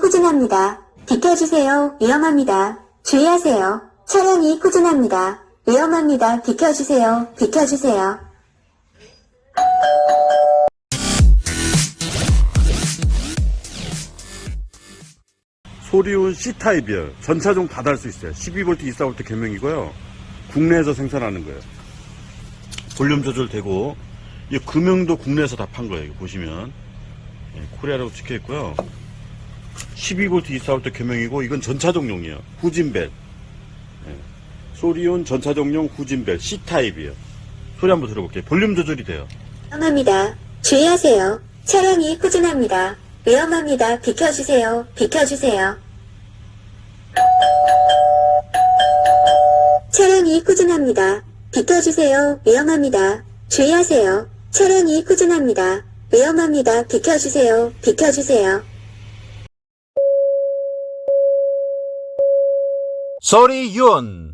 후진합니다. 비켜주세요. 위험합니다. 주의하세요. 차량이 후진합니다. 위험합니다. 비켜주세요. 비켜주세요. 소리온 C타입이에요. 전차종 다 달 수 있어요. 12V, 24V 겸용이고요. 국내에서 생산하는 거예요. 볼륨 조절되고, 이 금형도 국내에서 다 판 거예요. 이거 보시면. 코리아라고 찍혀 있고요. 12V, 24V 겸용이고, 이건 전차종용이에요. 후진벨. 소리온 전차종용 후진벨 C타입이에요. 소리 한번 들어볼게요. 볼륨 조절이 돼요. 위험합니다. 주의하세요. 차량이 후진합니다. 위험합니다. 비켜주세요. 비켜주세요. 차량이 후진합니다. 비켜주세요. 위험합니다. 주의하세요. 차량이 후진합니다. 위험합니다. 비켜주세요. 비켜주세요. 소리윤